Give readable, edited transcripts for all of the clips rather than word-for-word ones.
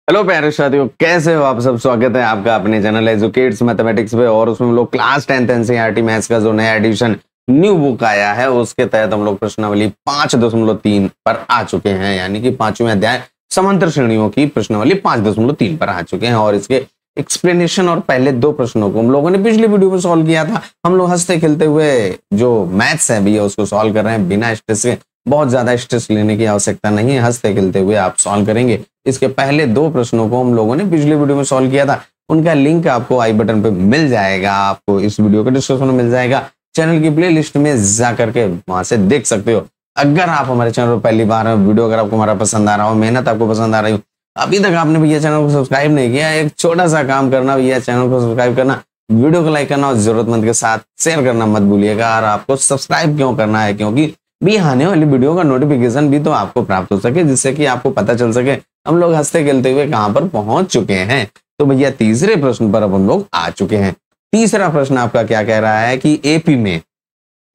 Hello प्यारे साथियों, कैसे हो आप सब। स्वागत है आपका अपने चैनल एजुकेट्स मैथमेटिक्स पे। और उसमें हम लोग क्लास 10th एनसीईआरटी मैथ्स का जो नया एडिशन न्यू बुक आया है उसके तहत हम लोग प्रश्नावली 5.3 पर आ चुके हैं, यानी कि 5वें अध्याय समांतर श्रेणियों की प्रश्नावली 5.3 पर आ चुके हैं। और इसके एक्सप्लेनेशन और पहले दो प्रश्नों को हम लोगों ने पिछली वीडियो में सॉल्व किया था। हम लोग हंसते खेलते हुए जो मैथ्स है भैया उसको सॉल्व कर रहे हैं बिना स्ट्रेस के। बहुत ज्यादा स्ट्रेस लेने की आवश्यकता नहीं है, हंसते खेलते हुए आप सॉल्व करेंगे। इसके पहले दो प्रश्नों को हम लोगों ने पिछली वीडियो में सॉल्व किया था, उनका लिंक आपको आई बटन पे मिल जाएगा, आपको इस वीडियो के डिस्क्रिप्शन में मिल जाएगा। चैनल की प्लेलिस्ट में जा करके वहां से देख सकते हो। अगर आप हमारे चैनल पर पहली बार हैं, वीडियो अगर आपको हमारा पसंद आ रहा हो, मेहनत आपको पसंद आ रही हो, अभी तक आपने भैया चैनल को सब्सक्राइब नहीं किया, एक छोटा सा काम करना भैया, चैनल को सब्सक्राइब करना, वीडियो को लाइक करना और जरूरतमंद के साथ शेयर करना मत भूलिएगा। और आपको सब्सक्राइब क्यों करना है, क्योंकि भी आने वाली वीडियो का नोटिफिकेशन भी तो आपको प्राप्त हो सके, जिससे कि आपको पता चल सके हम लोग हंसते खेलते हुए कहां पर पहुंच चुके हैं। तो भैया तीसरे प्रश्न पर अब हम लोग आ चुके हैं। तीसरा प्रश्न आपका क्या कह रहा है कि एपी में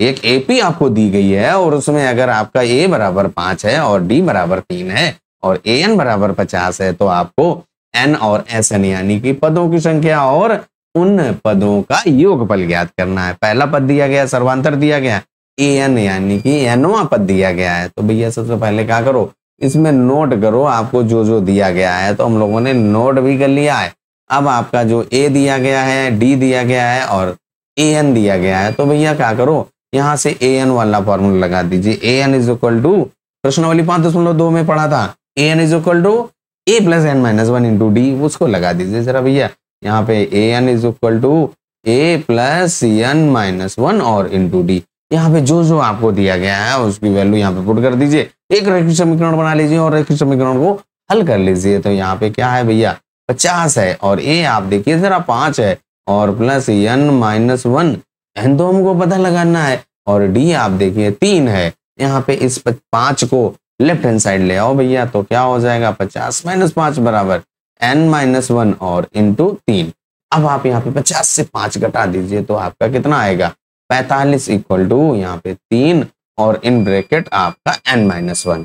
एक एपी आपको दी गई है और उसमें अगर आपका ए बराबर 5 है और डी बराबर 3 है और ए एन बराबर 50 है तो आपको एन और एस एन यानी कि पदों की संख्या और उन पदों का योगफल ज्ञात करना है। पहला पद दिया गया, सर्वांतर दिया गया, ए एन यानी कि एनवां पद दिया गया है। तो भैया सबसे पहले क्या करो, इसमें नोट करो आपको जो जो दिया गया है। तो हम लोगों ने नोट भी कर लिया है। अब आपका जो ए दिया गया है, डी दिया गया है और ए एन दिया गया है, तो भैया क्या करो, यहां से ए एन वाला फॉर्मूला लगा दीजिए। A N is equal to, प्रश्नावली 5.2 में पढ़ा था, a N is equal to A plus N minus 1 into d, उसको लगा दीजिए जरा भैया। यहाँ पे a N is equal to A plus N minus 1 और इंटू डी। यहाँ पे जो जो आपको दिया गया है उसकी वैल्यू यहाँ पे पुट कर दीजिए। एक रैखिक समीकरण बना लीजिए और रैखिक समीकरण को हल कर लीजिए। तो यहाँ पे क्या है भैया, 50 है और ए आप देखिए जरा 5 है और प्लस एन माइनस 1, एन तो हमको पता लगाना है, और डी आप देखिए 3 है। यहाँ पे इस 5 को लेफ्ट हैंड साइड ले आओ भैया, तो क्या हो जाएगा 50 माइनस 5 बराबर एन माइनस 1 और इंटू 3। अब आप यहाँ पे 50 से 5 घटा दीजिए तो आपका कितना आएगा 45 इक्वल टू यहाँ पे 3 और इन ब्रैकेट आपका n माइनस 1।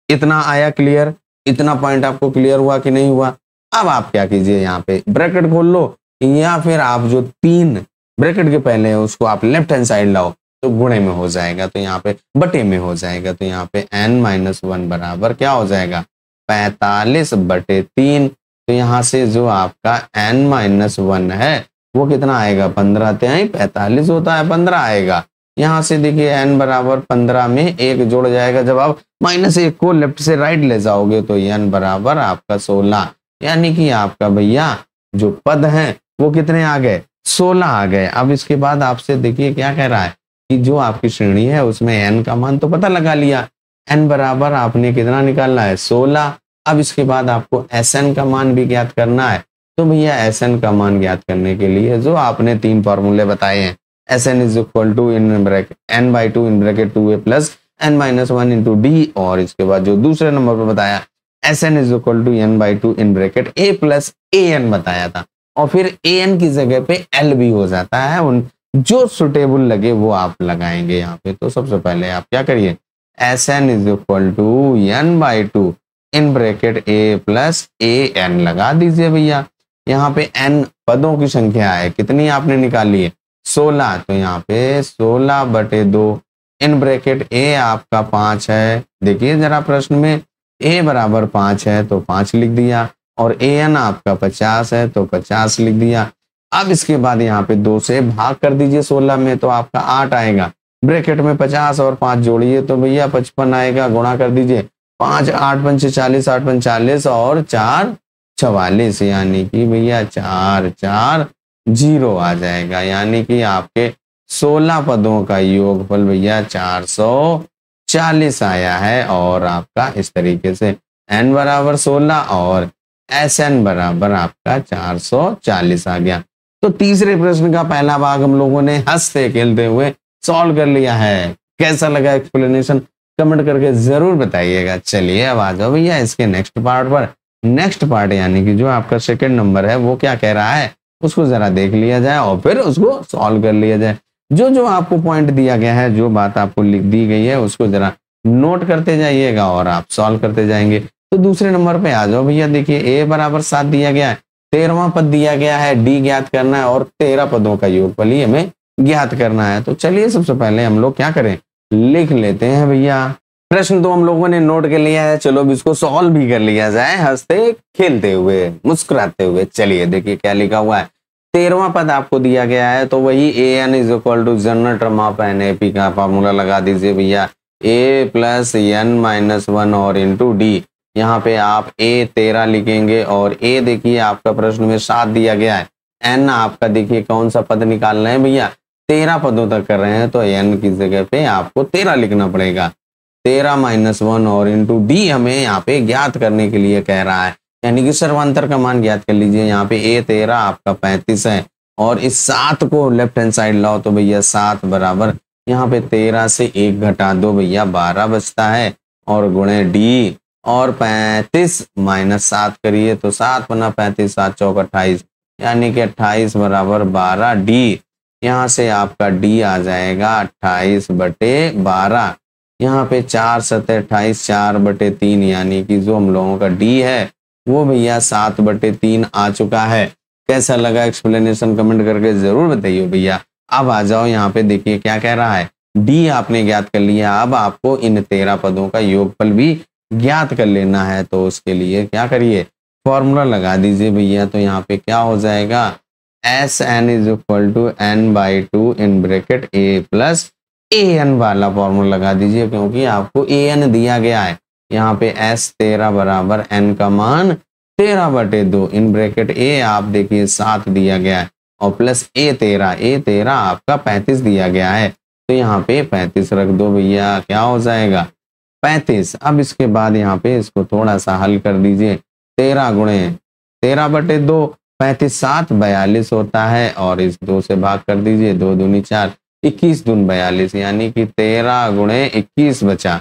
इतना आया क्लियर, इतना पॉइंट आपको क्लियर हुआ कि नहीं हुआ। अब आप क्या कीजिए, यहाँ पे ब्रैकेट खोल लो या फिर आप जो 3 ब्रैकेट के पहले है उसको आप लेफ्ट हैंड साइड लाओ तो गुणे में हो जाएगा, तो यहाँ पे बटे में हो जाएगा। तो यहाँ पे n माइनस 1 बराबर क्या हो जाएगा 45 बटे 3। तो यहाँ से जो आपका n माइनस 1 है वो कितना आएगा 15 तिहाई 45 होता है, 15 आएगा। यहाँ से देखिए n बराबर 15 में एक जोड़ जाएगा, जब आप -1 को लेफ्ट से राइट ले जाओगे तो n बराबर आपका 16, यानी कि आपका भैया जो पद हैं वो कितने आ गए 16 आ गए। अब इसके बाद आपसे देखिए क्या कह रहा है कि जो आपकी श्रेणी है उसमें n का मान तो पता लगा लिया, n बराबर आपने कितना निकालना है 16। अब इसके बाद आपको Sn का मान भी ज्ञात करना है। तो भैया Sn का मान ज्ञात करने के लिए जो आपने 3 फॉर्मूले बताए हैं, Sn is equal to in bracket n/2 in bracket 2a plus n minus 1 into D, और इसके बाद जो दूसरे नंबर पर बताया Sn is equal to n/2 in bracket a plus an बताया था, और फिर an की जगह पे l भी हो जाता है। उन जो सुटेबल लगे वो आप लगाएंगे यहाँ पे। तो सबसे पहले आप क्या करिए, Sn is equal to n/2 in bracket a plus an लगा दीजिए भैया। यहाँ पे n पदों की संख्या है, कितनी आपने निकाली है 16, तो यहाँ पे 16 बटे 2 इन ब्रैकेट a आपका 5 है। देखिए जरा प्रश्न में a बराबर 5 है तो 5 लिख दिया, और an आपका 50 है तो 50 लिख दिया। अब इसके बाद यहाँ पे 2 से भाग कर दीजिए 16 में तो आपका 8 आएगा। ब्रैकेट में 50 और 5 जोड़िए तो भैया 55 आएगा, गुणा कर दीजिए 5 8 पंच 40, 8 पंच 40 और 4 44, यानी कि भैया 4 4 0 आ जाएगा, यानी कि आपके 16 पदों का योगफल भैया 440 आया है। और आपका इस तरीके से n बराबर 16 और Sn बराबर आपका 440 आ गया। तो तीसरे प्रश्न का पहला भाग हम लोगों ने हंसते खेलते हुए सॉल्व कर लिया है। कैसा लगा एक्सप्लेनेशन कमेंट करके जरूर बताइएगा। चलिए अब आ जाओ भैया इसके नेक्स्ट पार्ट पर। नेक्स्ट पार्ट यानी कि जो आपका सेकंड नंबर है वो क्या कह रहा है उसको जरा देख लिया जाए और फिर उसको सॉल्व कर लिया जाए। जो जो आपको पॉइंट दिया गया है, जो बात आपको लिख दी गई है उसको जरा नोट करते जाइएगा और आप सॉल्व करते जाएंगे। तो दूसरे नंबर पे आ जाओ भैया। देखिए ए बराबर 7 दिया गया है, 13वां पद दिया गया है, डी ज्ञात करना है और 13 पदों का योगफल ही हमें ज्ञात करना है। तो चलिए सबसे पहले हम लोग क्या करें, लिख लेते हैं भैया। प्रश्न तो हम लोगों ने नोट कर लिया है, चलो अब इसको सॉल्व भी कर लिया जाए, हंसते खेलते हुए मुस्कुराते हुए। चलिए देखिए क्या लिखा हुआ है। 13वां पद आपको दिया गया है, तो वही a N is equal to general term of n A P का फॉर्मूला लगा दीजिए भैया। ए प्लस एन माइनस 1 और इंटू डी। यहाँ पे आप ए 13 लिखेंगे और ए देखिए आपका प्रश्न में 7 दिया गया है। एन आपका देखिए कौन सा पद निकाल रहे हैं भैया, 13 पदों तक कर रहे हैं, तो एन की जगह पे आपको 13 लिखना पड़ेगा। 13 माइनस 1 और इंटू डी हमें यहाँ पे ज्ञात करने के लिए कह रहा है, यानी कि सर्वांतर का मान ज्ञात कर लीजिए। यहाँ पे ए 13 आपका 35 है और इस 7 को लेफ्ट हैंड साइड लाओ तो भैया 7 बराबर यहाँ पे 13 से 1 घटा दो भैया 12 बचता है और गुणे डी और 35 माइनस 7 करिए तो 7 बना 35, 7 चौक 28, यानी कि 28 बराबर 12 डी। यहाँ से आपका डी आ जाएगा 28/12। यहाँ पे 4 7 28, 4/3, यानी कि जो हम लोगों का डी है वो भैया 7/3 आ चुका है। कैसा लगा एक्सप्लेनेशन कमेंट करके जरूर बताइए भैया। अब आ जाओ यहाँ पे देखिए क्या कह रहा है, डी आपने ज्ञात कर लिया, अब आपको इन 13 पदों का योगफल भी ज्ञात कर लेना है। तो उसके लिए क्या करिए, फॉर्मूला लगा दीजिए भैया। तो यहाँ पे क्या हो जाएगा, S N is equal to n/2 in bracket A plus A N वाला फॉर्मूला लगा दीजिए, क्योंकि आपको ए एन दिया गया है। यहाँ पे एस 13 बराबर एन का मान 13/2 इन ब्रैकेट ए आप देखिए 7 दिया गया है और प्लस ए 13 आपका 35 दिया गया है। तो यहाँ पे 35 रख दो भैया, क्या हो जाएगा 35। अब इसके बाद यहाँ पे इसको थोड़ा सा हल कर दीजिए। 13 गुणे 13/2, 35 7 42 होता है और इस 2 से भाग कर दीजिए, 2 दूनी 4, 21 दून 42, यानी कि 13 गुणे 21 बचा।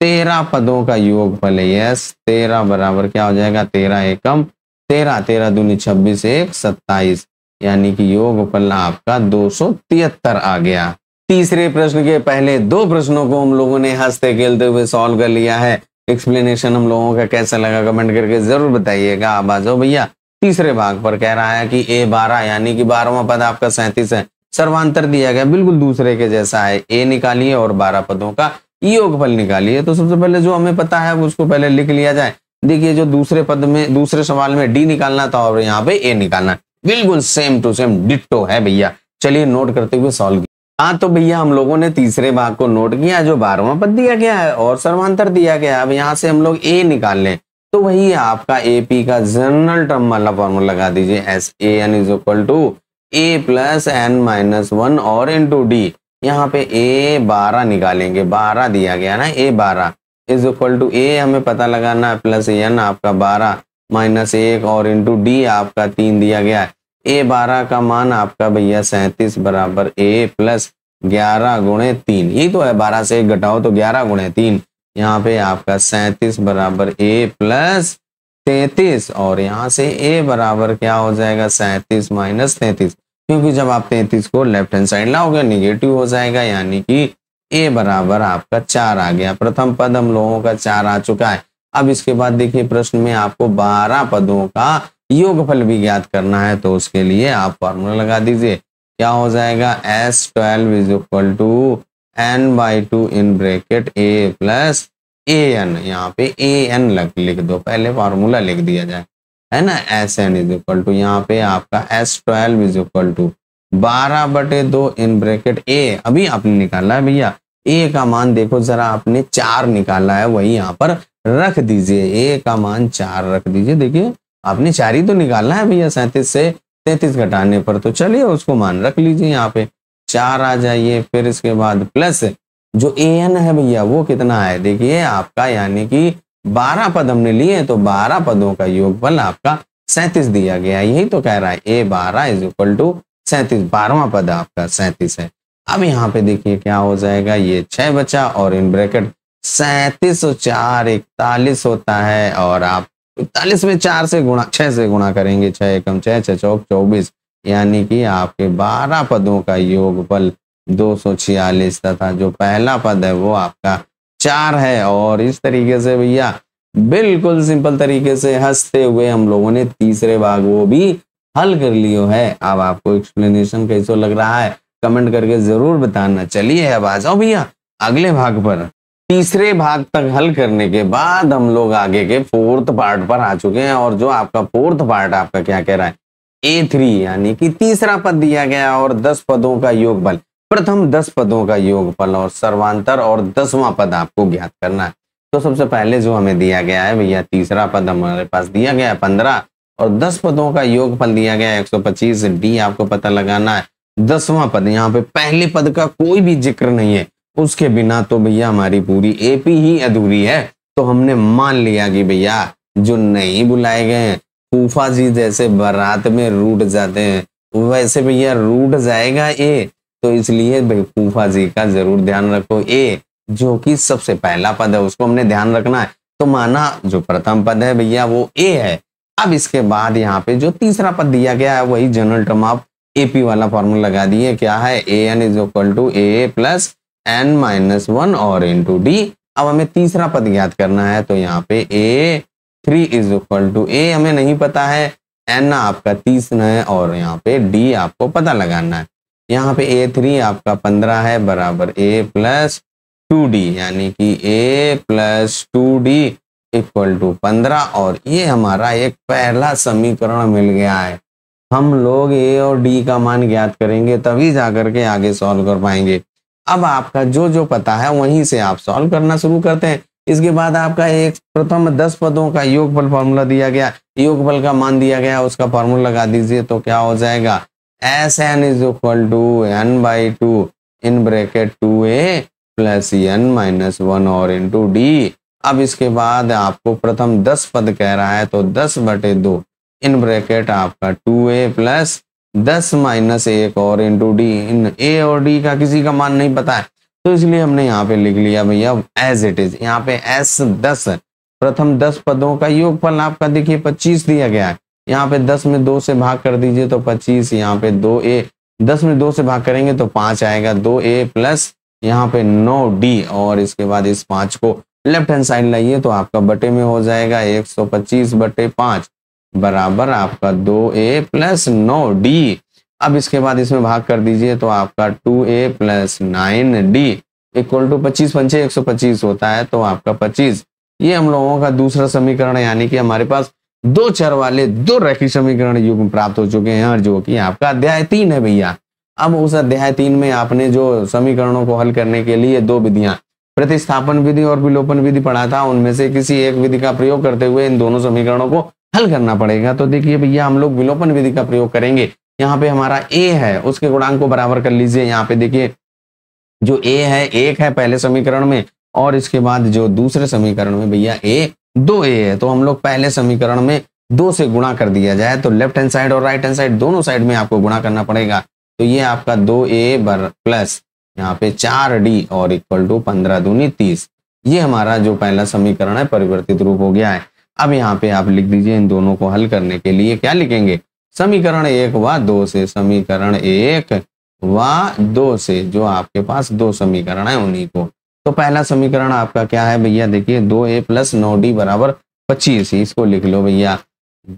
13 पदों का योगफल है यस 13 बराबर क्या हो जाएगा 13 एकम 13, 13 दूनी 26, 1 27, यानी कि योगफल आपका 273 आ गया। तीसरे प्रश्न के पहले 2 प्रश्नों को हम लोगों ने हंसते खेलते हुए सॉल्व कर लिया है। एक्सप्लेनेशन हम लोगों का कैसा लगा कमेंट करके जरूर बताइएगा। अब आ जाओ भैया तीसरे भाग पर। कह रहा है कि ए 12 यानी कि 12वां पद आपका 37 है, सर्वांतर दिया गया बिल्कुल दूसरे के जैसा है। ए निकालिए और 12 पदों का योगफल निकालिए। तो सबसे पहले जो हमें पता है उसको पहले लिख लिया जाए। देखिए जो दूसरे पद में दूसरे सवाल में डी निकालना था और यहाँ पे ए निकालना, बिल्कुल सेम टू सेम डिट्टो है भैया। चलिए नोट करते हुए सॉल्व। हाँ तो भैया हम लोगों ने तीसरे भाग को नोट किया, जो 12वां पद दिया गया है और सर्वांतर दिया गया है। अब यहाँ से हम लोग ए निकाल लें तो वही आपका एपी का जनरल टर्म वाला फॉर्मूला लगा दीजिए। S A N is equal to A plus N minus 1 और इंटू डी। यहाँ पे ए 12 निकालेंगे, 12 दिया गया ना, ए 12 इज इक्वल टू ए हमें पता लगाना है प्लस एन आपका 12 माइनस 1 और इंटू डी आपका 3 दिया गया है। ए 12 का मान आपका भैया 37 बराबर ए प्लस 11 गुणे 3, यही तो है। 12 से 1 घटाओ तो 11 गुणे 3, यहाँ पे आपका 37 बराबर ए प्लस 33 और यहाँ से ए बराबर क्या हो जाएगा 37 माइनस 33, क्योंकि जब आप 33 को लेफ्ट हैंड साइड लाओगे निगेटिव हो जाएगा, यानी कि ए बराबर आपका 4 आ गया। प्रथम पद हम लोगों का 4 आ चुका है। अब इसके बाद देखिए प्रश्न में आपको 12 पदों का योगफल भी ज्ञात करना है, तो उसके लिए आप फॉर्मूला लगा दीजिए। क्या हो जाएगा S12 is equal to n/2 in bracket a plus A N. यहाँ पे ए एन लिख दो, पहले फॉर्मूला लिख दिया जाए, है ना। Sn इज इक्वल टू यहाँ पे आपका S12 is equal to 12/2 in bracket a। अभी आपने निकाला है भैया a का मान, देखो जरा आपने 4 निकाला है, वही यहाँ पर रख दीजिए। a का मान 4 रख दीजिए। देखिए आपने 4 ही तो निकालना है भैया 37 से 33 घटाने पर, तो चलिए उसको मान रख लीजिए। यहाँ पे 4 आ जाइए, फिर इसके बाद प्लस जो ए एन है भैया वो कितना है, देखिए आपका, यानी कि 12 पद हमने लिए तो 12 पदों का योगफल आपका 37 दिया गया। यही तो कह रहा है ए 12 इज इक्वल टू 37, 12वां पद आपका 37 है। अब यहाँ पे देखिए क्या हो जाएगा, ये 6 बचा और इन ब्रैकेट 37 और 4 41 होता है, और आप 41 में 4 से गुणा 6 से गुणा करेंगे, 6 एकम 6 6 चौक 24, यानी कि आपके 12 पदों का योगफल 246 तथा जो पहला पद है वो आपका 4 है। और इस तरीके से भैया बिल्कुल सिंपल तरीके से हंसते हुए हम लोगों ने तीसरे भाग वो भी हल कर लियो है। अब आपको एक्सप्लेनेशन कैसा लग रहा है कमेंट करके जरूर बताना। चलिए अब आ जाओ भैया अगले भाग पर। तीसरे भाग तक हल करने के बाद हम लोग आगे के फोर्थ पार्ट पर आ चुके हैं और जो आपका फोर्थ पार्ट आपका क्या कह रहा है A3 यानी कि तीसरा पद दिया गया और 10 पदों का योगफल, प्रथम 10 पदों का योगफल और सर्वांतर और 10वां पद आपको ज्ञात करना है। तो सबसे पहले जो हमें दिया गया है भैया तीसरा पद हमारे पास दिया गया है 15 और 10 पदों का योगफल दिया गया है 125। डी आपको पता लगाना है। 10वां पद, यहाँ पे पहले पद का कोई भी जिक्र नहीं है, उसके बिना तो भैया हमारी पूरी एपी ही अधूरी है। तो हमने मान लिया कि भैया जो नहीं बुलाए गए हैं फूफा जी जैसे बारात में रूठ जाते हैं वैसे भैया रूठ जाएगा ए। तो इसलिए भाई फूफा जी का जरूर ध्यान रखो। ए जो कि सबसे पहला पद है उसको हमने ध्यान रखना है। तो माना जो प्रथम पद है भैया वो ए है। अब इसके बाद यहाँ पे जो तीसरा पद दिया गया है वही जनरल टर्म ऑफ एपी वाला फॉर्मूला लगा दिए, क्या है a N is equal to A plus N minus 1 और इंटू डी। अब हमें तीसरा पद ज्ञात करना है तो यहाँ पे A3 इज इक्वल टू ए हमें नहीं पता है, एन आपका 30 है और यहाँ पे डी आपको पता लगाना है। यहाँ पे A3 आपका 15 है बराबर A प्लस 2D यानी कि A plus 2D equal to 15 और ये हमारा एक पहला समीकरण मिल गया है। हम लोग A और D का मान ज्ञात करेंगे तभी जाकर के आगे सॉल्व कर पाएंगे। अब आपका जो जो पता है वहीं से आप सॉल्व करना शुरू करते हैं। इसके बाद आपका एक प्रथम 10 पदों का योगफल फॉर्मूला दिया गया, योगफल का मान दिया गया, उसका फॉर्मूला लगा दीजिए तो क्या हो जाएगा S N is equal to N by 2 in bracket 2a plus N minus 1 और इंटू डी। अब इसके बाद आपको प्रथम 10 पद कह रहा है तो 10/2 इन ब्रैकेट आपका 2a प्लस 10 माइनस 1 और इंटू डी। इन ए और डी का किसी का मान नहीं पता है तो इसलिए हमने यहाँ पे लिख लिया भैया एज इट इज। यहाँ पे एस 10 प्रथम 10 पदों का योगफल आपका देखिए 25 दिया गया है। यहाँ पे 10 में 2 से भाग कर दीजिए तो 25, यहाँ पे 2a 10 में 2 से भाग करेंगे तो 5 आएगा, 2a प्लस यहाँ पे 9d और इसके बाद इस 5 को लेफ्ट हैंड साइड लाइए तो आपका बटे में हो जाएगा 125/5 बराबर आपका 2a प्लस 9d। अब इसके बाद इसमें भाग कर दीजिए तो आपका 2a plus 9d equal to 25 पंचे 125 होता है तो आपका 25। ये हम लोगों का दूसरा समीकरण है यानी कि हमारे पास दो चर वाले दो रैखिक समीकरण युग्म प्राप्त हो चुके हैं जो कि आपका अध्याय 3 है भैया। अब उस अध्याय 3 में आपने जो समीकरणों को हल करने के लिए दो विधियां प्रतिस्थापन विधि और विलोपन विधि पढ़ा था, उनमें से किसी एक विधि का प्रयोग करते हुए इन दोनों समीकरणों को हल करना पड़ेगा। तो देखिए भैया हम लोग विलोपन विधि का प्रयोग करेंगे। यहाँ पे हमारा a है उसके गुणांक को बराबर कर लीजिए। यहाँ पे देखिए जो a है 1 है पहले समीकरण में और इसके बाद जो दूसरे समीकरण में भैया a 2a है। तो हम लोग पहले समीकरण में 2 से गुणा कर दिया जाए तो लेफ्ट हैंड साइड और राइट हैंड साइड दोनों साइड में आपको गुणा करना पड़ेगा। तो ये आपका 2a प्लस यहाँ पे 4d और इक्वल टू 15 दूनी 30। ये हमारा जो पहला समीकरण है परिवर्तित रूप हो गया है। अब यहाँ पे आप लिख दीजिए इन दोनों को हल करने के लिए क्या लिखेंगे समीकरण 1 व 2 से, समीकरण 1 व 2 से जो आपके पास दो समीकरण है उन्हीं को। तो पहला समीकरण आपका क्या है भैया देखिए 2a प्लस 9d बराबर 25। इसको लिख लो भैया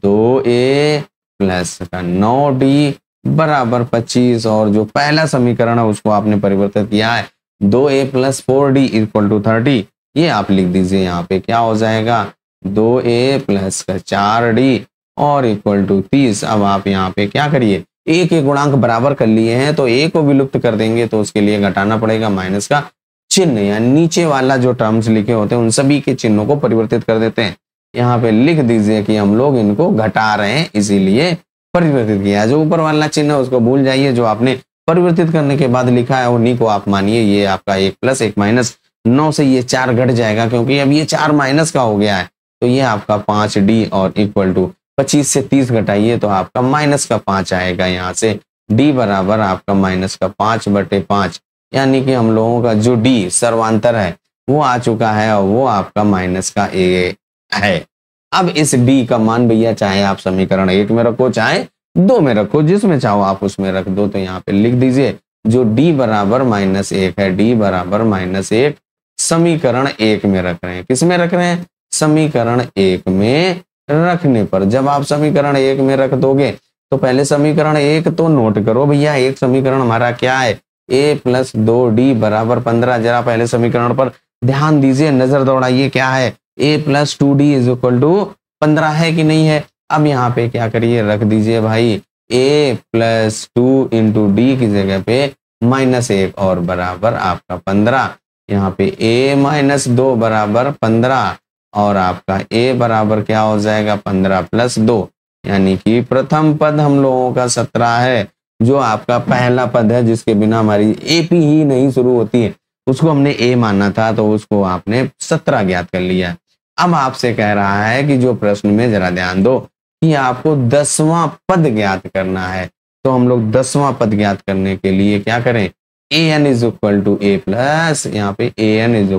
2a प्लस 9d बराबर 25 और जो पहला समीकरण है उसको आपने परिवर्तित किया है 2a plus 4d equal to 30। ये आप लिख दीजिए यहाँ पे क्या हो जाएगा 2a प्लस 4d और इक्वल टू 30। अब आप यहाँ पे क्या करिए a के गुणांक बराबर कर लिए हैं तो a को विलुप्त कर देंगे तो उसके लिए घटाना पड़ेगा माइनस का चिन्ह या नीचे वाला जो टर्म्स लिखे होते हैं उन सभी के चिन्हों को परिवर्तित कर देते हैं। यहाँ पे लिख दीजिए कि हम लोग इनको घटा रहे हैं इसीलिए परिवर्तित किया। जो ऊपर वाला चिन्ह है उसको भूल जाइए, जो आपने परिवर्तित करने के बाद लिखा है उन्हीं को आप मानिए। ये आपका 1 प्लस 1 माइनस 9 से ये 4 घट जाएगा क्योंकि अब ये 4 माइनस का हो गया है। तो ये आपका 5d और इक्वल टू 25 से 30 घटाइए तो आपका माइनस का 5 आएगा। यहाँ से d बराबर आपका माइनस का 5/5 यानी कि हम लोगों का जो d सर्वांतर है वो आ चुका है और वो आपका माइनस का a है। अब इस d का मान भैया चाहे आप समीकरण 1 में रखो चाहे 2 में रखो, जिसमें चाहो आप उसमें रख दो। तो यहाँ पे लिख दीजिए जो d बराबर -1 है, d बराबर -1 समीकरण 1 में रख रहे हैं। किस में रख रहे हैं समीकरण 1 में रखने पर। जब आप समीकरण 1 में रख दोगे तो पहले समीकरण 1 तो नोट करो भैया। एक समीकरण हमारा क्या है, a + 2d = 15। जरा पहले समीकरण पर ध्यान दीजिए, नजर दौड़ाइए, क्या है, a + 2d = 15 है कि नहीं है। अब यहाँ पे क्या करिए, रख दीजिए भाई a + 2 × d की जगह पे -1 और बराबर आपका 15। यहाँ पे a - 2 = 15 और आपका a बराबर क्या हो जाएगा, 15 + 2, यानी कि प्रथम पद हम लोगों का 17 है। जो आपका पहला पद है जिसके बिना हमारी AP ही नहीं शुरू होती है, उसको हमने a माना था, तो उसको आपने 17 ज्ञात कर लिया। अब आपसे कह रहा है कि जो प्रश्न में जरा ध्यान दो कि आपको 10वां पद ज्ञात करना है। तो हम लोग 10वां पद ज्ञात करने के लिए क्या करें, an = a प्लस, यहाँ पे an =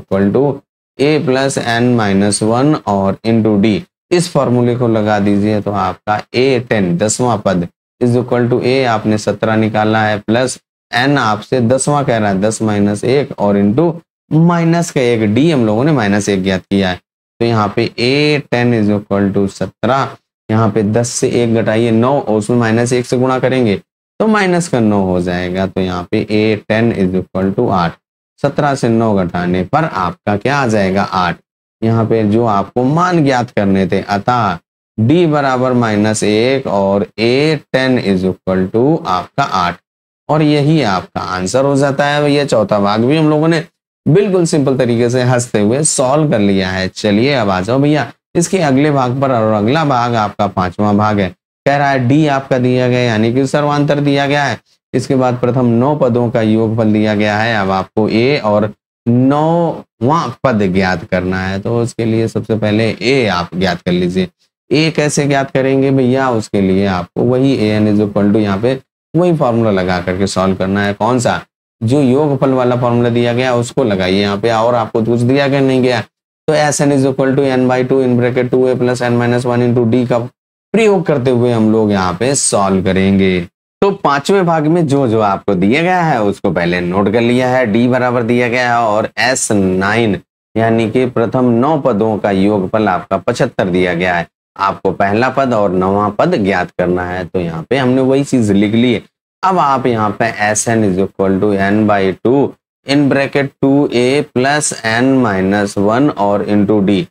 a + n - 1 और इंटू d, इस फॉर्मूले को लगा दीजिए तो आपका a10 10वां पद = a आपने 17 निकाला है, प्लस n आपसे 10वां कह रहा है 10 - 1 और इंटू माइनस का 1, d हम लोगों ने -1 ज्ञात किया है। तो यहाँ पे a10 = 17, यहाँ पे 10 से 1 घटाइए 9 और उसमें -1 से गुणा करेंगे तो माइनस का 9 हो जाएगा। तो यहाँ पे a10 = 8। 17 से 9 घटाने पर आपका क्या आ जाएगा, 8। यहाँ पे जो आपको मान ज्ञात करने थे, अतः d बराबर -1 और a10 = आपका 8, और यही आपका आंसर हो जाता है भैया। चौथा भाग भी हम लोगों ने बिल्कुल सिंपल तरीके से हंसते हुए सॉल्व कर लिया है। चलिए अब आ जाओ भैया इसके अगले भाग पर, और अगला भाग आपका 5वां भाग है। कह रहा है d आपका दिया गया, यानी कि सर्वांतर दिया गया है। इसके बाद प्रथम 9 पदों का योगफल दिया गया है। अब आपको a और 9वां पद ज्ञात करना है, तो उसके लिए सबसे पहले a आप ज्ञात कर लीजिए। a कैसे ज्ञात करेंगे भैया, उसके लिए आपको वही an = यहाँ पे वही फॉर्मूला लगा करके सॉल्व करना है। कौन सा, जो योगफल वाला फॉर्मूला दिया गया उसको लगाइए यहाँ पे, और आपको कुछ दिया गया नहीं गया तो Sn = n/2 × 2a + n - 1 × d का प्रयोग करते हुए हम लोग यहाँ पे सॉल्व करेंगे। तो 5वें भाग में जो जो आपको दिया गया है उसको पहले नोट कर लिया है। d बराबर दिया गया है और S9 यानी कि प्रथम 9 पदों का योगफल आपका 75 दिया गया है। आपको पहला पद और 9वां पद ज्ञात करना है, तो यहाँ पे हमने वही चीज लिख ली है। अब आप यहाँ पे Sn = n/2 × 2a + n - 1 और इंटू d,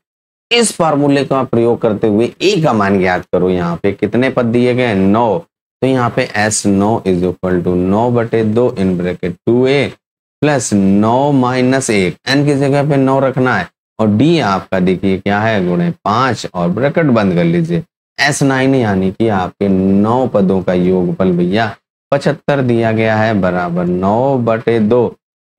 इस फार्मूले का प्रयोग करते हुए a का मान ज्ञात करो। यहाँ पे कितने पद दिए गए, 9, तो यहाँ पे S9 = 9/2 × 2a + 9 - 1, n की जगह पे 9 रखना है, और d आपका देखिए क्या है, गुणे 5 और ब्रैकेट बंद कर लीजिए। S9 यानी कि आपके 9 पदों का योगफल भैया 75 दिया गया है, बराबर 9/2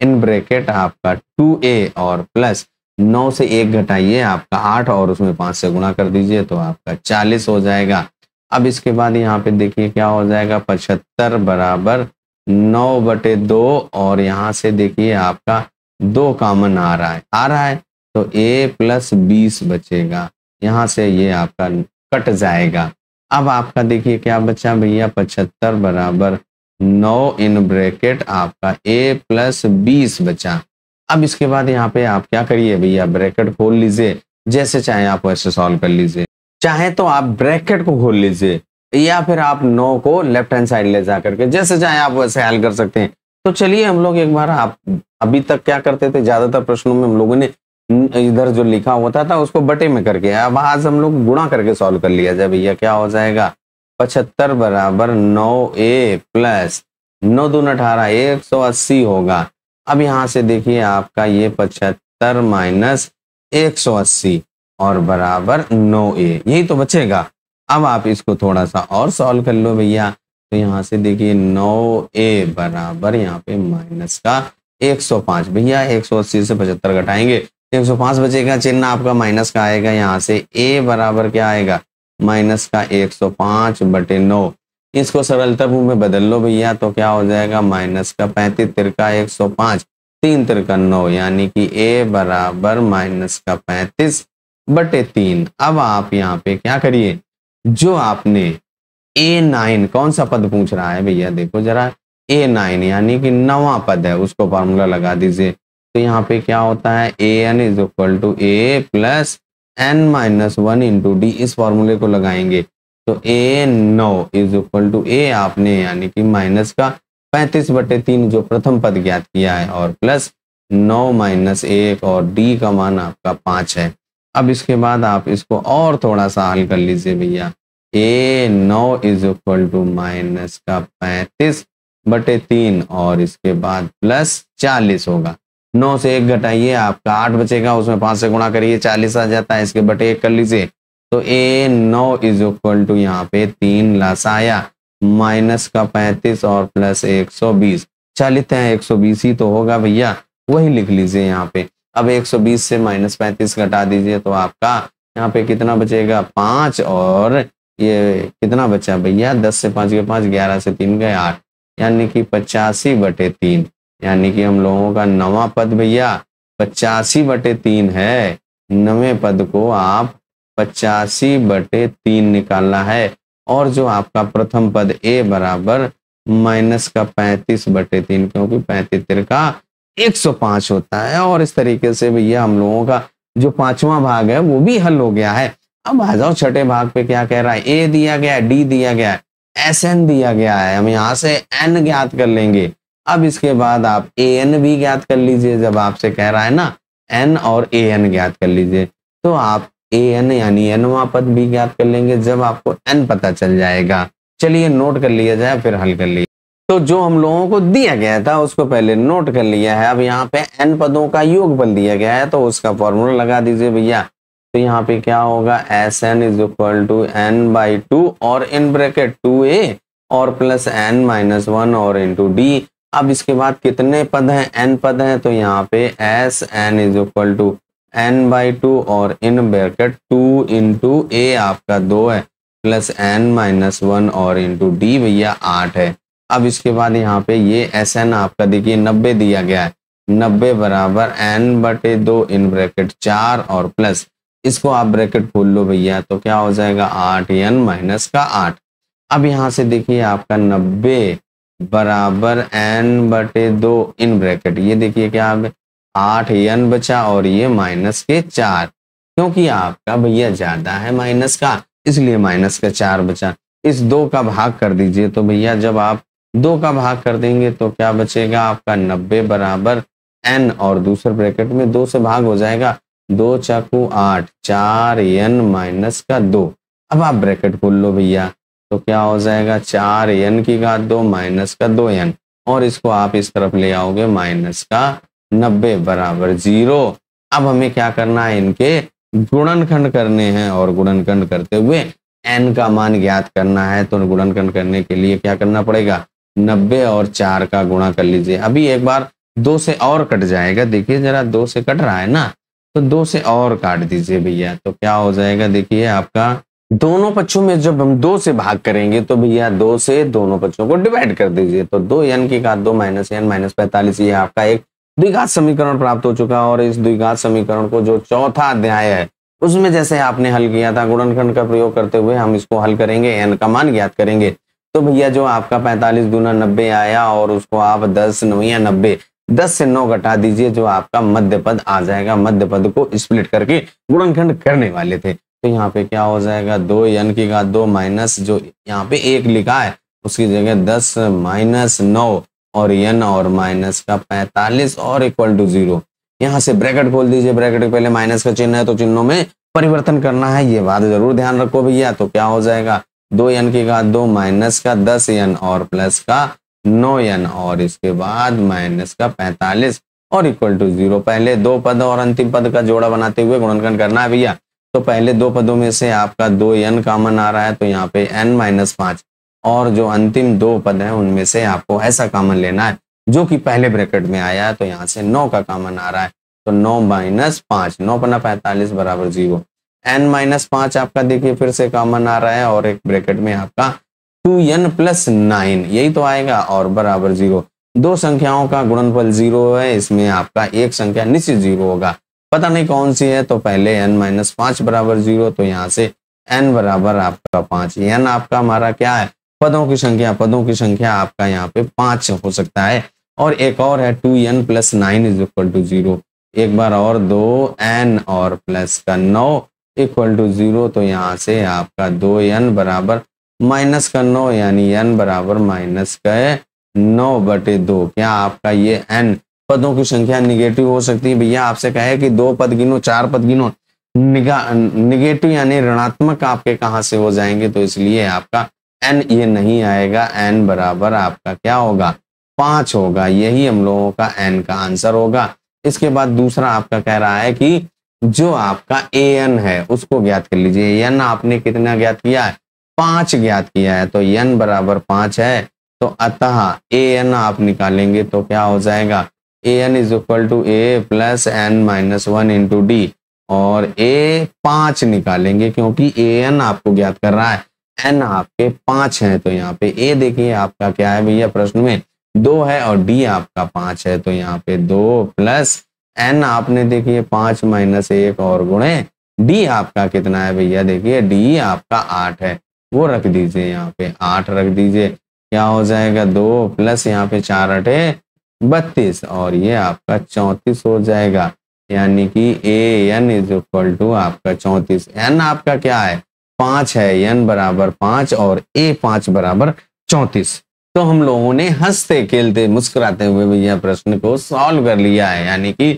इन ब्रैकेट आपका 2a और प्लस 9 से 1 घटाइए आपका 8 और उसमें 5 से गुणा कर दीजिए तो आपका 40 हो जाएगा। अब इसके बाद यहाँ पे देखिए क्या हो जाएगा, 75 बराबर 9/2 और यहाँ से देखिए आपका 2 कॉमन आ रहा है तो a + 20 बचेगा, यहाँ से ये आपका कट जाएगा। अब आपका देखिए क्या बचा भैया, 75 बराबर 9 इन ब्रैकेट आपका a + 20 बचा। अब इसके बाद यहाँ पे आप क्या करिए भैया, ब्रैकेट खोल लीजिए, जैसे चाहे आप वैसे सॉल्व कर लीजिए। चाहे तो आप ब्रैकेट को खोल लीजिए या फिर आप 9 को लेफ्ट हैंड साइड ले जा करके जैसे चाहे आप वैसे हल कर सकते हैं। तो चलिए हम लोग एक बार, आप अभी तक क्या करते थे, ज्यादातर प्रश्नों में हम लोगों ने इधर जो लिखा होता था उसको बटे में करके, अब आज हम लोग गुणा करके सॉल्व कर लिया जाए भैया। क्या हो जाएगा, 75 बराबर 9a + 9 दूनी 18 180 होगा। अब यहाँ से देखिए आपका ये 75 माइनस 180 और बराबर 9a, यही तो बचेगा। अब आप इसको थोड़ा सा और सॉल्व कर लो भैया, तो यहाँ से देखिए 9a बराबर यहाँ पे माइनस का 105, भैया 180 से 75 घटाएंगे 105 बचेगा, चिन्ह आपका माइनस का आएगा। यहाँ से a बराबर क्या आएगा, माइनस का 105/9, इसको सरलता रूप में बदल लो भैया तो क्या हो जाएगा, माइनस का 35 तिरका 105 3 तिरका 9, यानी कि a बराबर माइनस का 35/3। अब आप यहाँ पे क्या करिए, जो आपने a9 कौन सा पद पूछ रहा है भैया, देखो जरा a9 यानी कि 9वां पद है, उसको फॉर्मूला लगा दीजिए। तो यहाँ पे क्या होता है, an = a + n minus 1 into D, इस फॉर्मूले को लगाएंगे तो a 9 is equal to a आपने यानी कि माइनस का 35/3 जो प्रथम पद ज्ञात किया है और प्लस 9 माइनस 1 और d का मान आपका 5 है। अब इसके बाद आप इसको और थोड़ा सा हल कर लीजिए भैया। a 9 is equal to minus का 35/3 और इसके बाद प्लस 40 होगा। 9 से 1 घटाइए आपका 8 बचेगा, उसमें 5 से गुणा करिए 40 आ जाता है, इसके बटे 1 कर लीजिए तो a 9 इज इक्वल टू यहाँ पे 3 लासाया माइनस का 35 और प्लस 120, 40 है 120 ही तो होगा भैया, वही लिख लीजिए यहाँ पे। अब 120 से माइनस 35 घटा दीजिए तो आपका यहाँ पे कितना बचेगा 5 और ये कितना बचा भैया 10 से 5 के 5, 11 से 3 गए 8, यानी कि 85/3, यानी कि हम लोगों का नवा पद भैया 85/3 है। नवे पद को आप 85/3 निकालना है और जो आपका प्रथम पद a बराबर माइनस का 35/3, क्योंकि 35 का 105 होता है। और इस तरीके से भैया हम लोगों का जो पांचवा भाग है वो भी हल हो गया है। अब आ जाओ छठे भाग पे, क्या कह रहा है, a दिया गया है, d दिया गया है, sn दिया गया है, हम यहाँ से n ज्ञात कर लेंगे। अब इसके बाद आप an भी ज्ञात कर लीजिए, जब आपसे कह रहा है ना n और an ज्ञात कर लीजिए तो आप an यानी nवां पद भी ज्ञात कर लेंगे जब आपको n पता चल जाएगा। चलिए नोट कर लिया जाए फिर हल कर लिया। तो जो हम लोगों को दिया गया था उसको पहले नोट कर लिया है। अब यहाँ पे n पदों का योगफल दिया गया है तो उसका फॉर्मूला लगा दीजिए भैया। तो यहाँ पे क्या होगा Sn is equal to n/2 और इन ब्रैकेट 2a और प्लस n माइनस 1 और इंटू डी। अब इसके बाद कितने पद हैं, n पद हैं, तो यहाँ पे Sn is equal to n/2 और इन ब्रैकेट 2 इंटू a आपका 2 है प्लस n माइनस 1 और इंटू डी भैया 8 है। अब इसके बाद यहाँ पे ये Sn आपका देखिए 90 दिया गया है, 90 बराबर n/2 इन ब्रैकेट 4 और प्लस इसको आप ब्रैकेट खोल लो भैया तो क्या हो जाएगा 8n माइनस का 8। अब यहाँ से देखिए आपका 90 बराबर n/2 इन ब्रैकेट, ये देखिए क्या 8n बचा और ये माइनस के 4, क्योंकि आपका भैया ज्यादा है माइनस का इसलिए माइनस का 4 बचा। इस 2 का भाग कर दीजिए तो भैया जब आप 2 का भाग कर देंगे तो क्या बचेगा आपका 90 बराबर n और दूसरे ब्रैकेट में 2 से भाग हो जाएगा, 2 चाकू 8, 4n माइनस का 2। अब आप ब्रैकेट खोल लो भैया तो क्या हो जाएगा 4n की घात 2 माइनस का 2n और इसको आप इस तरफ ले आओगे माइनस का 90 बराबर 0। अब हमें क्या करना है, इनके गुणनखंड करने हैं और गुणनखंड करते हुए n का मान ज्ञात करना है। तो गुणनखंड करने के लिए क्या करना पड़ेगा, 90 और 4 का गुणा कर लीजिए। अभी एक बार 2 से और कट जाएगा, देखिए जरा 2 से कट रहा है ना, तो 2 से और काट दीजिए भैया तो क्या हो जाएगा, देखिए आपका दोनों पक्षों में जब हम 2 से भाग करेंगे तो भैया 2 से दोनों पक्षों को डिवाइड कर दीजिए तो 2n की घात 2 माइनस n माइनस 45, ये आपका एक द्विघात समीकरण प्राप्त हो चुका। और इस द्विघात समीकरण को जो चौथा अध्याय है उसमें जैसे आपने हल किया था गुणनखंड का प्रयोग करते हुए हम इसको हल करेंगे, n का मान ज्ञात करेंगे। तो भैया जो आपका 45 दूना 90 आया और उसको आप 10 9 90, 10 से 9 घटा दीजिए जो आपका मध्य पद आ जाएगा। मध्य पद को स्प्लिट करके गुणनखंड करने वाले थे तो यहाँ पे क्या हो जाएगा 2n की घात 2 माइनस जो यहाँ पे 1 लिखा है उसकी जगह 10 माइनस 9 और n और माइनस का 45 और इक्वल टू 0। यहाँ से ब्रैकेट खोल दीजिए, ब्रैकेट के पहले माइनस का चिन्ह है तो चिन्हों में परिवर्तन करना है, ये बात जरूर ध्यान रखो भैया। तो क्या हो जाएगा 2n की घात 2 माइनस का 10n और प्लस का 9n और इसके बाद माइनस का 45 और इक्वल टू 0। पहले 2 पद और अंतिम पद का जोड़ा बनाते हुए गुणनखंड करना है भैया। तो पहले 2 पदों में से आपका 2n कॉमन आ रहा है तो यहाँ पे n माइनस 5 और जो अंतिम 2 पद हैं उनमें से आपको ऐसा कॉमन लेना है जो कि पहले ब्रैकेट में आया है तो यहाँ से 9 का कॉमन आ रहा है तो 9 माइनस 5, 9 पन्ना 45 बराबर 0। n माइनस 5 आपका देखिए फिर से कॉमन आ रहा है और एक ब्रैकेट में आपका 2n प्लस 9 यही तो आएगा और बराबर 0। 2 संख्याओं का गुणनफल 0 है, इसमें आपका एक संख्या निश्चित 0 होगा, पता नहीं कौन सी है। तो पहले n माइनस 5 बराबर 0 तो यहाँ से n बराबर आपका 5, n आपका हमारा क्या है पदों की संख्या, पदों की संख्या आपका यहाँ पे 5 हो सकता है। और एक और है 2n plus 9 is equal to 0, एक बार और 2n और प्लस का 9 इक्वल टू 0, तो यहाँ से आपका 2n बराबर माइनस का 9, यानी n बराबर माइनस का 9/2। क्या आपका ये n पदों की संख्या निगेटिव हो सकती है? भैया आपसे कहे कि 2 पद गिनो, 4 पद गिनो, निगेटिव यानी ऋणात्मक आपके कहां से हो जाएंगे, तो इसलिए आपका n ये नहीं आएगा। n बराबर आपका क्या होगा? 5 होगा। यही हम लोगों का n का आंसर होगा। इसके बाद दूसरा आपका कह रहा है कि जो आपका an है उसको ज्ञात कर लीजिए। n आपने कितना ज्ञात किया है? 5 ज्ञात किया है, तो n बराबर 5 है, तो अतः an आप निकालेंगे तो क्या हो जाएगा? an is equal to a plus n minus 1 into D, और a 5 निकालेंगे क्योंकि an आपको ज्ञात कर रहा है, n आपके 5 हैं, तो यहाँ पे a देखिए आपका क्या है भैया, प्रश्न में 2 है और d आपका 5 है, तो यहाँ पे 2 प्लस n आपने देखिए 5 माइनस 1 और गुणे d आपका कितना है भैया? देखिए d आपका 8 है, वो रख दीजिए, यहाँ पे 8 रख दीजिए। क्या हो जाएगा? 2 प्लस यहाँ पे 4 8 32, और ये आपका 34 हो जाएगा, यानी कि an इज इक्वल टू आपका 34। n आपका क्या है? 5 है, n बराबर 5 और a 5 बराबर 34। तो हम लोगों ने हंसते खेलते मुस्कुराते हुए भैया प्रश्न को सॉल्व कर लिया है, यानी कि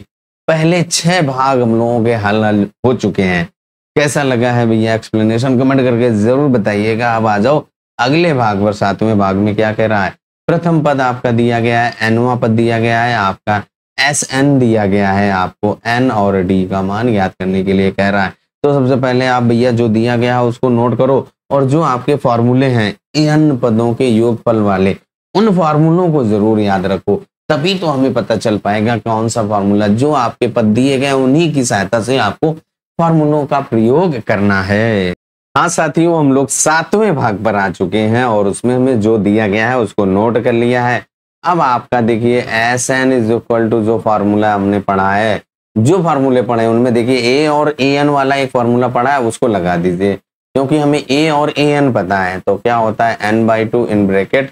पहले 6 भाग हम लोगों के हल हो चुके हैं। कैसा लगा है भैया एक्सप्लेनेशन? कमेंट करके जरूर बताइएगा। अब आ जाओ अगले भाग पर। 7वें भाग में क्या कह रहा है? प्रथम पद आपका दिया गया है, nवां पद दिया गया है, आपका Sn दिया गया है, आपको n और d का मान ज्ञात करने के लिए कह रहा है। तो सबसे पहले आप भैया जो दिया गया है उसको नोट करो, और जो आपके फॉर्मूले हैं n पदों के योगफल वाले, उन फॉर्मूलों को जरूर याद रखो, तभी तो हमें पता चल पाएगा कौन सा फॉर्मूला। जो आपके पद दिए गए उन्हीं की सहायता से आपको फॉर्मूलों का प्रयोग करना है। हाँ साथियों, हम लोग 7वें भाग पर आ चुके हैं और उसमें हमें जो दिया गया है उसको नोट कर लिया है। अब आपका देखिए Sn इज इक्वल टू जो फार्मूला हमने पढ़ा है, जो फार्मूले पढ़े उनमें देखिए a और an वाला एक फार्मूला पढ़ा है, उसको लगा दीजिए, क्योंकि हमें a और an पता है। तो क्या होता है? n/2 in bracket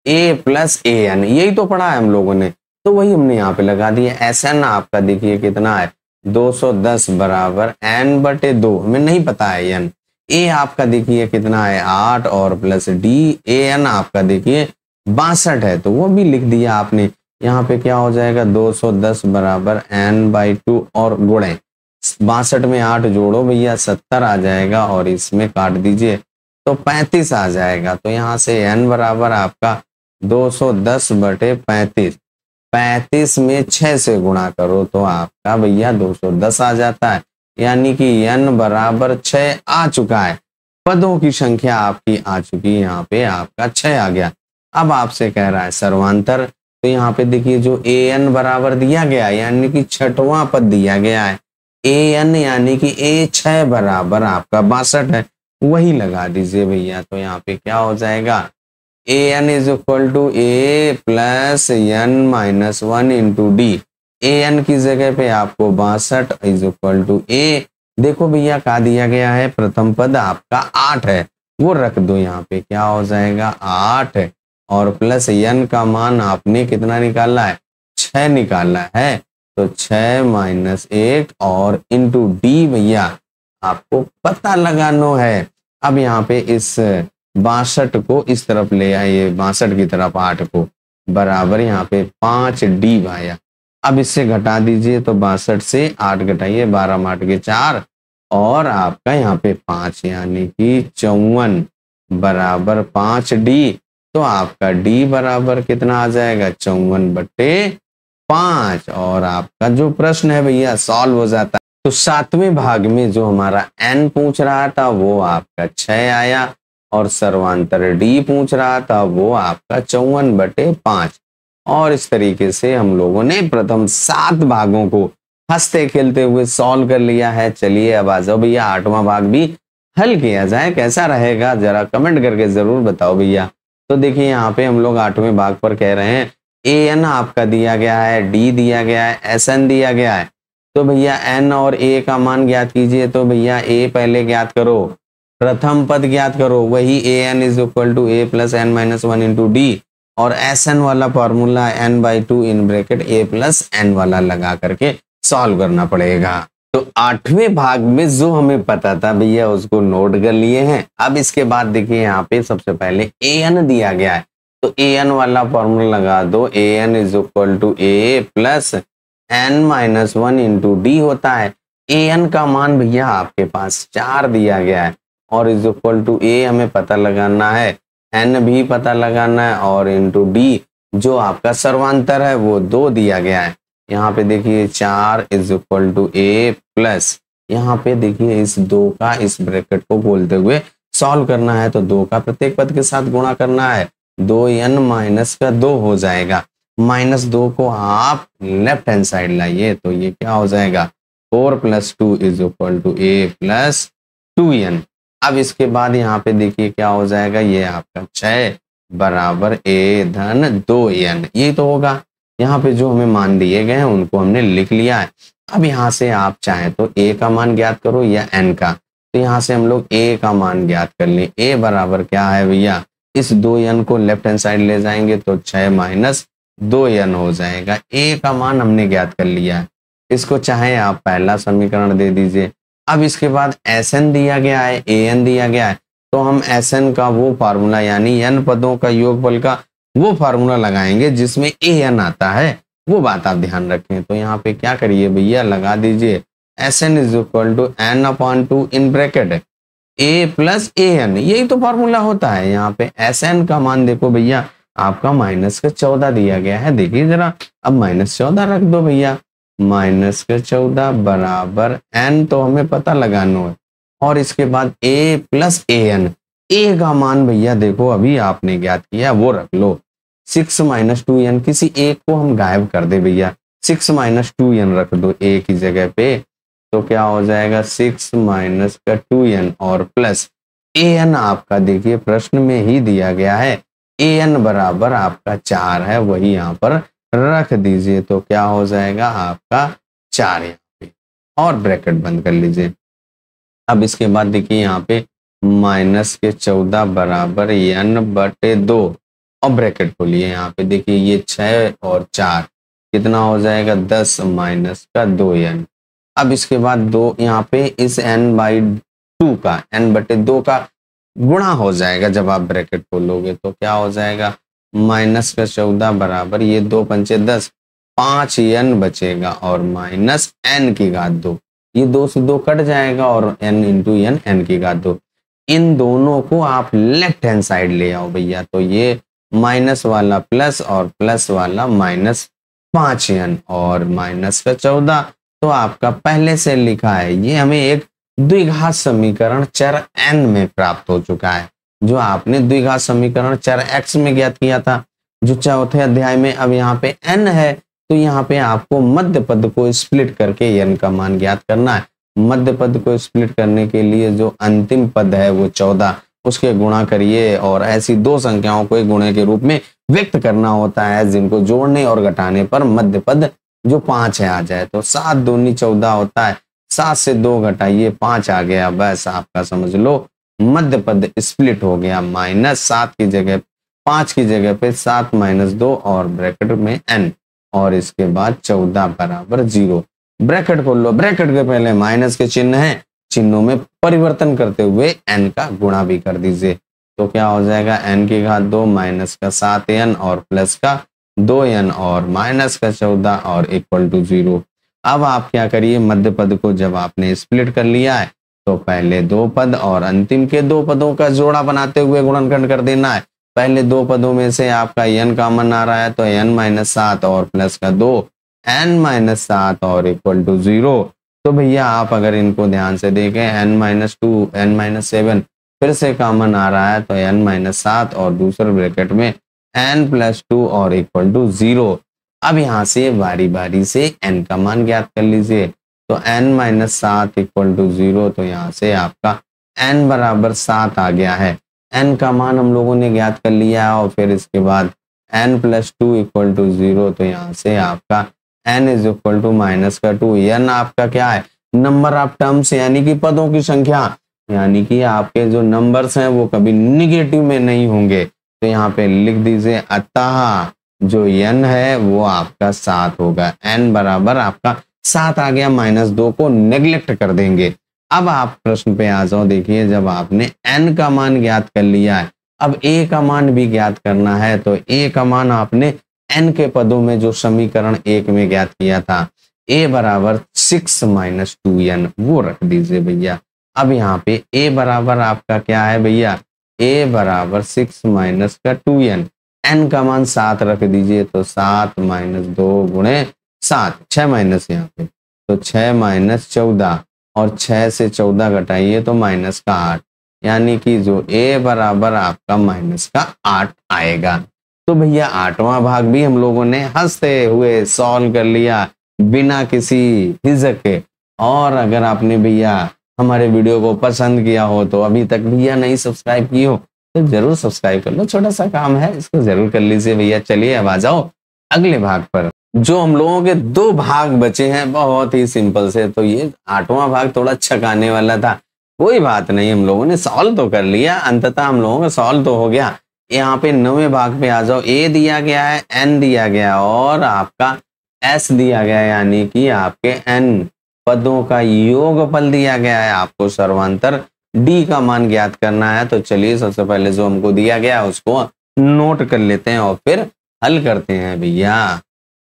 a plus an, यही तो पढ़ा है हम लोगों ने, तो वही हमने यहाँ पे लगा दिया। Sn आपका देखिए कितना है? 210 बराबर n/2, हमें नहीं पता है n। a आपका देखिए कितना है? 8 और प्लस an आपका देखिए 62 है, तो वो भी लिख दिया आपने। यहाँ पे क्या हो जाएगा? 210 बराबर n/2 और गुणे 62 में 8 जोड़ो भैया 70 आ जाएगा, और इसमें काट दीजिए तो 35 आ जाएगा। तो यहाँ से n बराबर आपका 210/35, 35 में 6 से गुणा करो तो आपका भैया 210 आ जाता है, यानी कि n बराबर 6 आ चुका है। पदों की संख्या आपकी आ चुकी है, यहाँ पे आपका 6 आ गया। अब आपसे कह रहा है सर्वांतर, तो यहाँ पे देखिए जो an बराबर दिया गया है, यानी कि 6वां पद दिया गया है, an यानी कि a6 बराबर आपका 62 है, वही लगा दीजिए भैया। तो यहाँ पे क्या हो जाएगा? an is equal to a plus n minus 1 into D. an की जगह पे आपको 62 इज इक्वल टू a, देखो भैया क्या दिया गया है? प्रथम पद आपका 8 है, वो रख दो यहाँ पे। क्या हो जाएगा? 8 और प्लस n का मान आपने कितना निकाला है? 6 निकाला है, तो 6 माइनस 1 और इंटू डी भैया आपको पता लगाना है। अब यहाँ पे इस 62 को इस तरफ ले आइए, 62 की तरफ 8 को, बराबर यहाँ पे 5d भाया। अब इससे घटा दीजिए, तो 62 से 8 घटाइए, 12 8 के 4, और आपका यहाँ पे 5, यानी कि 54 बराबर 5d। तो आपका d बराबर कितना आ जाएगा? 54/5, और आपका जो प्रश्न है भैया सॉल्व हो जाता है। तो 7वें भाग में जो हमारा n पूछ रहा था वो आपका 6 आया, और सर्वांतर d पूछ रहा था वो आपका 54/5। और इस तरीके से हम लोगों ने प्रथम 7 भागों को हंसते खेलते हुए सॉल्व कर लिया है। चलिए अब आ जाओ भैया 8वां भाग भी हल किया जाए, कैसा रहेगा जरा कमेंट करके जरूर बताओ भैया। तो देखिए यहाँ पे हम लोग 8वें भाग पर कह रहे हैं an आपका दिया गया है, d दिया गया है, sn दिया गया है, तो भैया n और a का मान ज्ञात कीजिए। तो भैया a पहले ज्ञात करो, प्रथम पद ज्ञात करो, वही an is equal to a plus n minus 1 into D, और sn वाला formula n/2 in bracket a plus n वाला लगा करके सॉल्व करना पड़ेगा। तो आठवें भाग में जो हमें पता था भैया उसको नोट कर लिए हैं। अब इसके बाद देखिए यहाँ पे सबसे पहले an दिया गया है, तो an वाला फॉर्मूला लगा दो। an is equal to a plus n minus 1 into D होता है। an का मान भैया आपके पास 4 दिया गया है और इज इक्वल टू a हमें पता लगाना है, n भी पता लगाना है और इंटू डी जो आपका सर्वांतर है वो 2 दिया गया है। यहाँ पे देखिए 4 is equal to a plus, यहाँ पे देखिए इस 2 का इस ब्रैकेट को बोलते हुए सॉल्व करना है, तो 2 का प्रत्येक पद के साथ गुणा करना है, 2n माइनस का 2 हो जाएगा। -2 को आप लेफ्ट हैंड साइड लाइए तो ये क्या हो जाएगा, 4 plus 2 is equal to a plus 2n। अब इसके बाद यहाँ पे देखिए क्या हो जाएगा, ये आपका 6 बराबर a धन 2n, यही तो होगा। यहाँ पे जो हमें मान दिए गए हैं उनको हमने लिख लिया है। अब यहाँ से आप चाहें तो a का मान ज्ञात करो या n का, तो यहाँ से हम लोग a का मान ज्ञात कर लें। a बराबर क्या है भैया, इस 2n को लेफ्ट हैंड साइड ले जाएंगे तो 6 माइनस 2n हो जाएगा। a का मान हमने ज्ञात कर लिया है, इसको चाहे आप पहला समीकरण दे दीजिए। अब इसके बाद Sn दिया गया है, An दिया गया है, तो हम Sn का वो फार्मूला यानी n पदों का योगफल का वो फार्मूला लगाएंगे जिसमें an आता है, वो बात आप ध्यान रखें। तो यहाँ पे क्या करिए भैया, लगा दीजिए Sn is equal to n upon 2 in bracket a plus an, यही तो फार्मूला होता है। यहाँ पे Sn का मान देखो भैया आपका -14 दिया गया है, देखिए जरा, अब -14 रख दो भैया, -14 बराबर n तो हमें पता लगाना है, और इसके बाद a प्लस an, a का मान भैया देखो अभी आपने ज्ञात किया वो रख लो, 6 माइनस 2n, किसी एक को हम गायब कर दे भैया, 6 माइनस 2n रख दो a की जगह पे, तो क्या हो जाएगा 6 माइनस का 2n और प्लस an आपका देखिए प्रश्न में ही दिया गया है, an बराबर आपका 4 है, वही यहाँ पर रख दीजिए, तो क्या हो जाएगा आपका 4 यहाँ पे, और ब्रैकेट बंद कर लीजिए। अब इसके बाद देखिए यहाँ पे -14 बराबर n/2 और ब्रैकेट खोलिए, यहाँ पे देखिए ये 6 और 4 कितना हो जाएगा 10 माइनस का 2n। अब इसके बाद 2 यहाँ पे इस n/2 का n/2 का गुणा हो जाएगा, जब आप ब्रैकेट खोलोगे तो क्या हो जाएगा -14 बराबर ये 2 पंचे 10, 5n बचेगा और माइनस n की घात 2, ये 2 से 2 कट जाएगा और n इंटू n, n की घात 2, इन दोनों को आप लेफ्ट हैंड साइड ले आओ भैया, तो ये माइनस वाला प्लस और प्लस वाला -5n और -14, तो आपका पहले से लिखा है ये हमें एक द्विघात समीकरण चर n में प्राप्त हो चुका है, जो आपने द्विघात समीकरण चर x में ज्ञात किया था जो चौथे अध्याय में। अब यहाँ पे n है, तो यहाँ पे आपको मध्य पद को स्प्लिट करके n का मान ज्ञात करना है। मध्य पद को स्प्लिट करने के लिए जो अंतिम पद है वो 14, उसके गुणा करिए, और ऐसी दो संख्याओं को एक गुणे के रूप में व्यक्त करना होता है जिनको जोड़ने और घटाने पर मध्य पद जो 5 है आ जाए, तो 7 दूनी 14 होता है, 7 से 2 घटाइए 5 आ गया, बस आपका समझ लो मध्य पद स्प्लिट हो गया। -7 की जगह 5 की जगह पे 7 माइनस 2 और ब्रैकेट में n, और इसके बाद 14 बराबर 0। ब्रैकेट खोल लो, ब्रैकेट के पहले माइनस के चिन्ह है, चिन्हों में परिवर्तन करते हुए n का गुणा भी कर दीजिए, तो क्या हो जाएगा n की घात 2 माइनस का 7n और प्लस का 2n और माइनस का 14 और इक्वल टू 0। अब आप क्या करिए, मध्य पद को जब आपने स्प्लिट कर लिया है तो पहले 2 पद और अंतिम के 2 पदों का जोड़ा बनाते हुए गुणनखंड कर देना है। पहले 2 पदों में से आपका n कॉमन आ रहा है, तो n-7 और प्लस का 2 n-7 और इक्वल टू 0। तो भैया आप अगर इनको ध्यान से देखें, n-2 n-7 फिर से कॉमन आ रहा है, तो n-7 और दूसरे ब्रैकेट में n+2 और इक्वल टू 0। अब यहाँ से बारी बारी से n का मान ज्ञात कर लीजिए, तो n-7 इक्वल टू 0, तो यहाँ से आपका n बराबर 7 आ गया है। n का मान हम लोगों ने ज्ञात कर लिया है, और फिर इसके बाद n+2 इक्वल टू 0, तो यहाँ से आपका n is equal to minus का 2। n आपका क्या है, नंबर ऑफ टर्म्स यानी कि पदों की संख्या, यानी कि आपके जो नंबर्स हैं वो कभी निगेटिव में नहीं होंगे, तो यहाँ पे लिख दीजिए अतः जो n है वो आपका 7 होगा। n बराबर आपका 7 आ गया, -2 को नेग्लेक्ट कर देंगे। अब आप प्रश्न पे आ जाओ। देखिए जब आपने n का मान ज्ञात कर लिया है, अब a का मान भी ज्ञात करना है, तो a का मान आपने n के पदों में जो समीकरण 1 में ज्ञात किया था, a बराबर 6 - 2n, वो रख दीजिए भैया। अब यहाँ पे a बराबर आपका क्या है भैया, a बराबर 6 - 2n, n का मान 7 रख दीजिए, तो 7 - 2 गुणे 7, 6 माइनस यहाँ पे, तो 6 - 14, और 6 से 14 घटाइए तो -8, यानी कि जो a बराबर आपका -8 आएगा। तो भैया 8वां भाग भी हम लोगों ने हंसते हुए सॉल्व कर लिया बिना किसी हिचक के। और अगर आपने भैया हमारे वीडियो को पसंद किया हो, तो अभी तक भैया नहीं सब्सक्राइब की हो तो जरूर सब्सक्राइब कर लो, छोटा सा काम है, इसको जरूर कर लीजिए भैया। चलिए अब आ जाओ अगले भाग पर। जो हम लोगों के 2 भाग बचे हैं बहुत ही सिंपल से, तो ये 8वां भाग थोड़ा छकाने वाला था, कोई बात नहीं, हम लोगों ने सॉल्व तो कर लिया, अंततः हम लोगों का सॉल्व तो हो गया। यहाँ पे 9वें भाग पे आ जाओ। a दिया गया है, n दिया गया और आपका s दिया गया है, यानी कि आपके n पदों का योगफल दिया गया है। आपको सर्वांतर d का मान ज्ञात करना है। तो चलिए सबसे पहले जो हमको दिया गया है उसको नोट कर लेते हैं और फिर हल करते हैं भैया।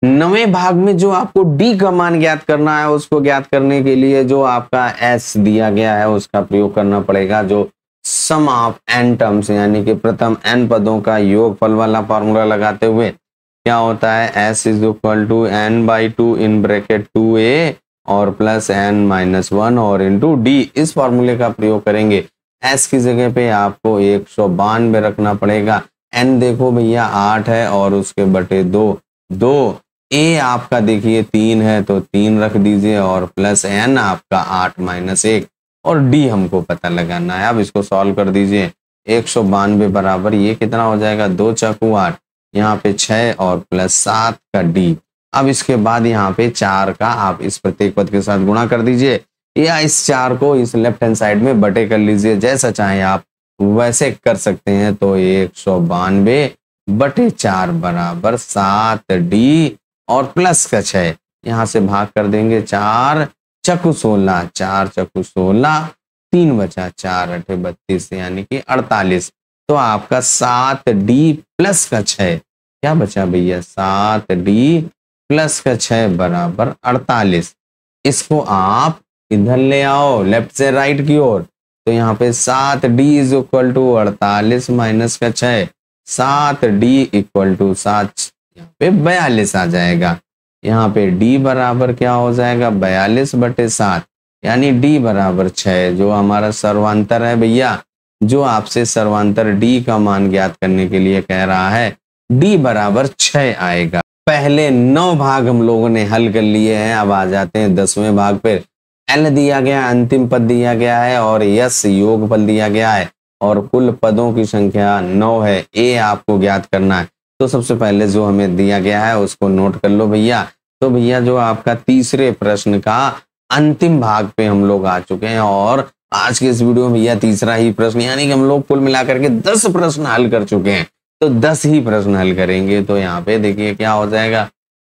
9वें भाग में जो आपको d का मान ज्ञात करना है, उसको ज्ञात करने के लिए जो आपका s दिया गया है उसका प्रयोग करना पड़ेगा। जो सम ऑफ n टर्म्स, यानी कि प्रथम n पदों का योगफल वाला फॉर्मूला लगाते हुए क्या होता है, s = n/2 in bracket 2a और प्लस n-1 और इंटू d, इस फॉर्मूले का प्रयोग करेंगे। s की जगह पे आपको 192 रखना पड़ेगा। n देखो भैया 8 है और उसके बटे 2, a आपका देखिए 3 है तो 3 रख दीजिए और प्लस n आपका 8 - 1 और d हमको पता लगाना है। अब इसको सॉल्व कर दीजिए। 192 बराबर ये कितना हो जाएगा, 2 × 8, यहाँ पे 6 और प्लस 7 का d। अब इसके बाद यहाँ पे 4 का आप इस प्रत्येक पद के साथ गुणा कर दीजिए, या इस 4 को इस लेफ्ट हैंड साइड में बटे कर लीजिए, जैसा चाहे आप वैसे कर सकते हैं। तो 192/4 बराबर 7d और प्लस का 6, यहाँ से भाग कर देंगे, 4 × 16, 4 × 16, 3 बचा, 4 × 8 = 32, यानी कि 48। तो आपका 7d प्लस का 6 क्या बचा भैया, 7d प्लस का 6 बराबर 48। इसको आप इधर ले आओ लेफ्ट से राइट की ओर, तो यहाँ पे 7d = 48 माइनस का 6, 7d = 7, यहाँ पे 42 आ जाएगा। यहाँ पे d बराबर क्या हो जाएगा, 42/7, यानी d बराबर 6, जो हमारा सर्वांतर है भैया। जो आपसे सर्वांतर d का मान ज्ञात करने के लिए कह रहा है, d बराबर 6 आएगा। पहले 9 भाग हम लोगों ने हल कर लिए हैं। अब आ जाते हैं 10वें भाग पे। l दिया गया, अंतिम पद दिया गया है और s योगफल दिया गया है और कुल पदों की संख्या 9 है। a आपको ज्ञात करना है। तो सबसे पहले जो हमें दिया गया है उसको नोट कर लो भैया। तो भैया जो आपका तीसरे प्रश्न का अंतिम भाग पे हम लोग आ चुके हैं और आज के इस वीडियो में भैया तीसरा ही प्रश्न, यानी कि हम लोग कुल मिलाकर के 10 प्रश्न हल कर चुके हैं, तो 10 ही प्रश्न हल करेंगे। तो यहाँ पे देखिए क्या हो जाएगा,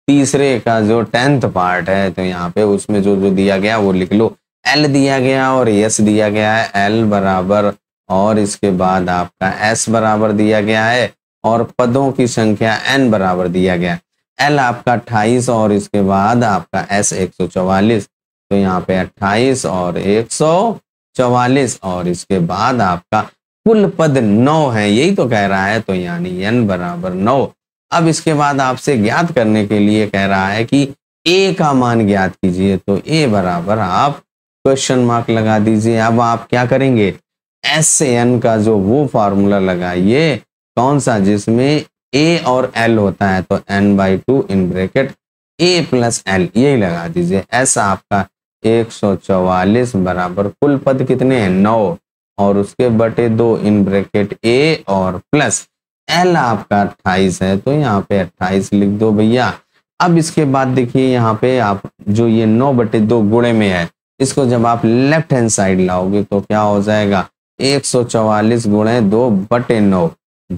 तीसरे का जो 10th पार्ट है, तो यहाँ पे उसमें जो जो दिया गया वो लिख लो। l दिया गया और s दिया गया है, l बराबर और इसके बाद आपका s बराबर दिया गया है और पदों की संख्या n बराबर दिया गया। l आपका 28 और इसके बाद आपका s 144, तो यहाँ पे 28 और 144 और इसके बाद आपका कुल पद 9 है, यही तो कह रहा है, तो यानी n बराबर 9। अब इसके बाद आपसे ज्ञात करने के लिए कह रहा है कि a का मान ज्ञात कीजिए, तो a बराबर आप क्वेश्चन मार्क लगा दीजिए। अब आप क्या करेंगे, s से n का जो वो फॉर्मूला लगाइए, कौन सा, जिसमें a और l होता है, तो n/2 in bracket a + l, यही लगा दीजिए। s आपका 144 बराबर कुल पद कितने हैं, 9 और उसके बटे 2 इन ब्रैकेट a और प्लस l आपका 28 है, तो यहाँ पे 28 लिख दो भैया। अब इसके बाद देखिए यहाँ पे आप जो ये 9/2 गुणे में है, इसको जब आप लेफ्ट हैंड साइड लाओगे तो क्या हो जाएगा, 144 गुणे 2/9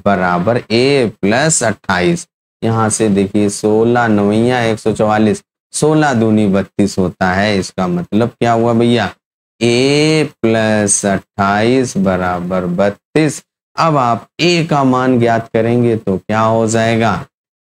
बराबर a + 28। यहाँ से देखिए 16 × 9 = 144, 16 दूनी 32 होता है। इसका मतलब क्या हुआ भैया, a प्लस 28 बराबर 32। अब आप a का मान ज्ञात करेंगे तो क्या हो जाएगा,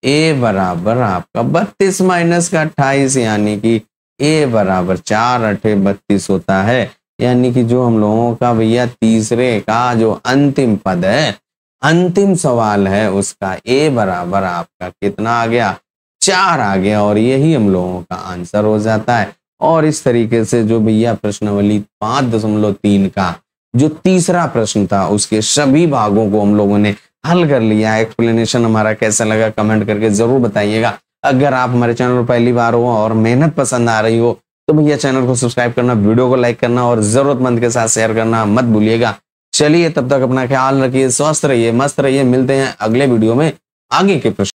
a बराबर आपका 32 माइनस का 28, यानी कि a बराबर 4 अठे 32 होता है। यानी कि जो हम लोगों का भैया तीसरे का जो अंतिम पद है, अंतिम सवाल है, उसका a बराबर आपका कितना आ गया, 4 आ गया, और यही हम लोगों का आंसर हो जाता है। और इस तरीके से जो भैया प्रश्नावली 5.3 का जो तीसरा प्रश्न था, उसके सभी भागों को हम लोगों ने हल कर लिया। एक्सप्लेनेशन हमारा कैसा लगा कमेंट करके जरूर बताइएगा। अगर आप हमारे चैनल पर पहली बार हो और मेहनत पसंद आ रही हो तो भैया चैनल को सब्सक्राइब करना, वीडियो को लाइक करना और जरूरतमंद के साथ शेयर करना मत भूलिएगा। चलिए तब तक अपना ख्याल रखिए, स्वस्थ रहिए, मस्त रहिए। मिलते हैं अगले वीडियो में आगे के प्रश्न